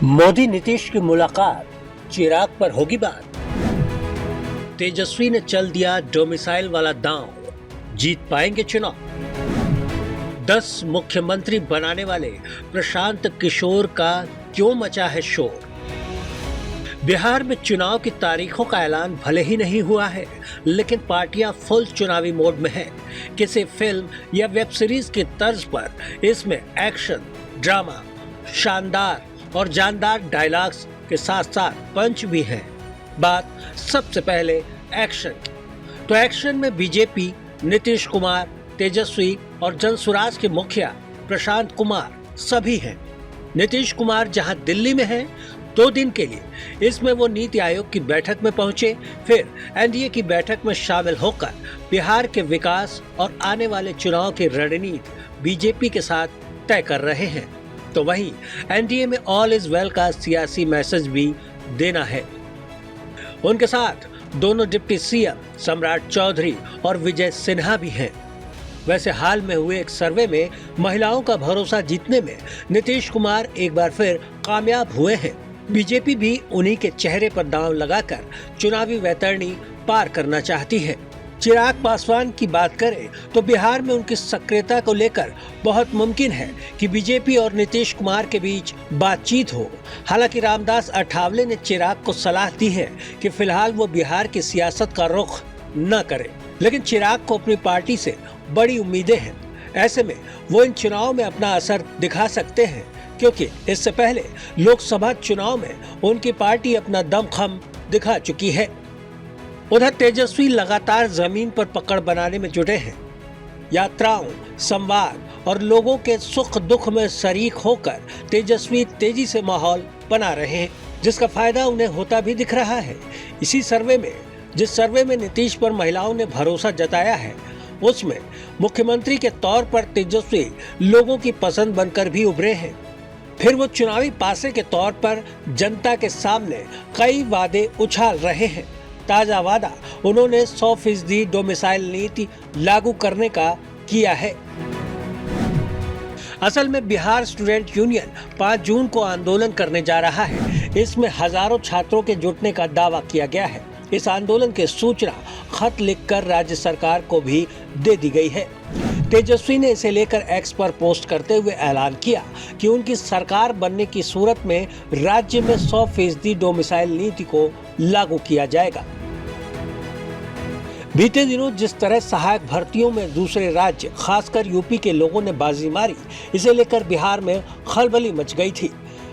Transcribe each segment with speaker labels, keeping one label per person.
Speaker 1: मोदी नीतीश की मुलाकात, चिराग पर होगी बात। तेजस्वी ने चल दिया डोमिसाइल वाला दांव, जीत पाएंगे चुनाव। 10 मुख्यमंत्री बनाने वाले प्रशांत किशोर का क्यों मचा है शोर। बिहार में चुनाव की तारीखों का ऐलान भले ही नहीं हुआ है, लेकिन पार्टियां फुल चुनावी मोड में हैं। किसी फिल्म या वेब सीरीज की तर्ज पर इसमें एक्शन, ड्रामा, शानदार और जानदार डायलॉग्स के साथ साथ पंच भी हैं। बात सबसे पहले एक्शन की। तो एक्शन में बीजेपी, नीतीश कुमार, तेजस्वी और जनसुराज के मुखिया प्रशांत कुमार सभी हैं। नीतीश कुमार जहां दिल्ली में हैं, 2 दिन के लिए इसमें वो नीति आयोग की बैठक में पहुंचे, फिर एनडीए की बैठक में शामिल होकर बिहार के विकास और आने वाले चुनाव की रणनीति बीजेपी के साथ तय कर रहे हैं। तो वहीं एनडीए में ऑल इज वेल का सियासी मैसेज भी देना है। उनके साथ दोनों डिप्टी सीएम सम्राट चौधरी और विजय सिन्हा भी हैं। वैसे हाल में हुए एक सर्वे में महिलाओं का भरोसा जीतने में नीतीश कुमार एक बार फिर कामयाब हुए हैं। बीजेपी भी उन्हीं के चेहरे पर दांव लगाकर चुनावी वैतरणी पार करना चाहती है। चिराग पासवान की बात करें तो बिहार में उनकी सक्रियता को लेकर बहुत मुमकिन है कि बीजेपी और नीतीश कुमार के बीच बातचीत हो। हालांकि रामदास अठावले ने चिराग को सलाह दी है कि फिलहाल वो बिहार की सियासत का रुख न करे, लेकिन चिराग को अपनी पार्टी से बड़ी उम्मीदें हैं। ऐसे में वो इन चुनाव में अपना असर दिखा सकते हैं, क्योंकि इससे पहले लोकसभा चुनाव में उनकी पार्टी अपना दमखम दिखा चुकी है। उधर तेजस्वी लगातार जमीन पर पकड़ बनाने में जुटे हैं। यात्राओं, संवाद और लोगों के सुख दुख में शरीक होकर तेजस्वी तेजी से माहौल बना रहे हैं, जिसका फायदा उन्हें होता भी दिख रहा है। इसी सर्वे में, जिस सर्वे में नीतीश पर महिलाओं ने भरोसा जताया है, उसमें मुख्यमंत्री के तौर पर तेजस्वी लोगों की पसंद बनकर भी उभरे हैं। फिर वो चुनावी पासे के तौर पर जनता के सामने कई वादे उछाल रहे हैं। ताजा वादा उन्होंने 100% डोमिसाइल नीति लागू करने का किया है। असल में बिहार स्टूडेंट यूनियन 5 जून को आंदोलन करने जा रहा है। इसमें हजारों छात्रों के जुटने का दावा किया गया है। इस आंदोलन की सूचना खत लिखकर राज्य सरकार को भी दे दी गई है। तेजस्वी ने इसे लेकर एक्स पर पोस्ट करते हुए ऐलान किया कि उनकी सरकार बनने की सूरत में राज्य में 100% डोमिसाइल नीति को लागू किया जाएगा। बीते दिनों जिस तरह सहायक भर्तियों में दूसरे राज्य, खासकर यूपी के लोगों ने बाजी मारी, इसे लेकर बिहार में खलबली मच गई थी।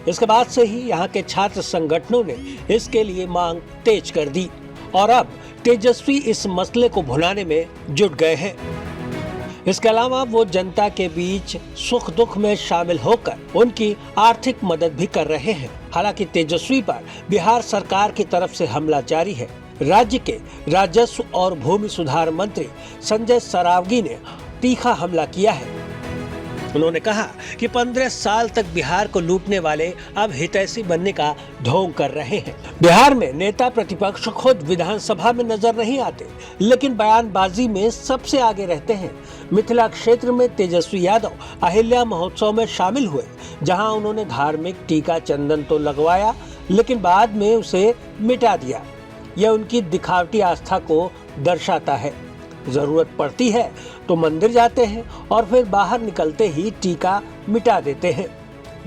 Speaker 1: इसके बाद से ही यहाँ के छात्र संगठनों ने इसके लिए मांग तेज कर दी और अब तेजस्वी इस मसले को भुनाने में जुट गए हैं। इसके अलावा वो जनता के बीच सुख दुख में शामिल होकर उनकी आर्थिक मदद भी कर रहे हैं। हालांकि तेजस्वी पर बिहार सरकार की तरफ से हमला जारी है। राज्य के राजस्व और भूमि सुधार मंत्री संजय सरावगी ने तीखा हमला किया है। उन्होंने कहा कि 15 साल तक बिहार को लूटने वाले अब हितैषी बनने का ढोंग कर रहे हैं। बिहार में नेता प्रतिपक्ष खुद विधानसभा में नजर नहीं आते, लेकिन बयानबाजी में सबसे आगे रहते हैं। मिथिला क्षेत्र में तेजस्वी यादव अहिल्या महोत्सव में शामिल हुए, जहां उन्होंने धार्मिक टीका चंदन तो लगवाया, लेकिन बाद में उसे मिटा दिया। यह उनकी दिखावटी आस्था को दर्शाता है। जरूरत पड़ती है तो मंदिर जाते हैं और फिर बाहर निकलते ही टीका मिटा देते हैं।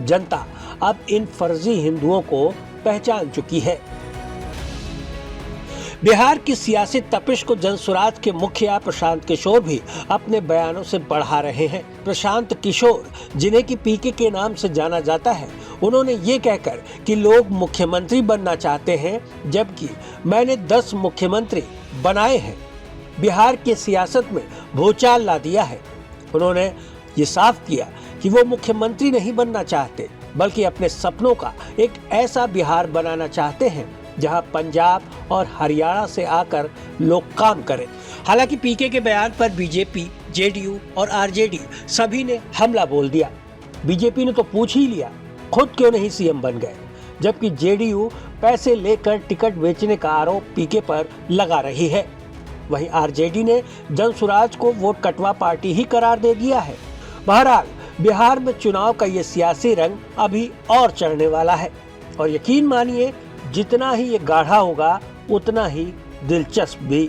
Speaker 1: जनता अब इन फर्जी हिंदुओं को पहचान चुकी है। बिहार की सियासी तपिश को जनसुराज के मुखिया प्रशांत किशोर भी अपने बयानों से बढ़ा रहे हैं। प्रशांत किशोर, जिन्हें कि पीके के नाम से जाना जाता है, उन्होंने ये कहकर कि लोग मुख्यमंत्री बनना चाहते हैं, जबकि मैंने 10 मुख्यमंत्री बनाए हैं, बिहार की सियासत में भूचाल ला दिया है। उन्होंने ये साफ किया कि वो मुख्यमंत्री नहीं बनना चाहते, बल्कि अपने सपनों का एक ऐसा बिहार बनाना चाहते हैं जहां पंजाब और हरियाणा से आकर लोग काम करें। हालांकि पीके के बयान पर बीजेपी, जेडीयू और आरजेडी सभी ने हमला बोल दिया। बीजेपी ने तो पूछ ही लिया, खुद क्यों नहीं सीएम बन गए, जबकि जेडीयू पैसे लेकर टिकट बेचने का आरोप पीके पर लगा रही है। वहीं आरजेडी ने जनसुराज को वोट कटवा पार्टी ही करार दे दिया है। बहरहाल बिहार में चुनाव का ये सियासी रंग अभी और चढ़ने वाला है। और यकीन मानिए जितना ही ये गाढ़ा होगा उतना ही दिलचस्प भी।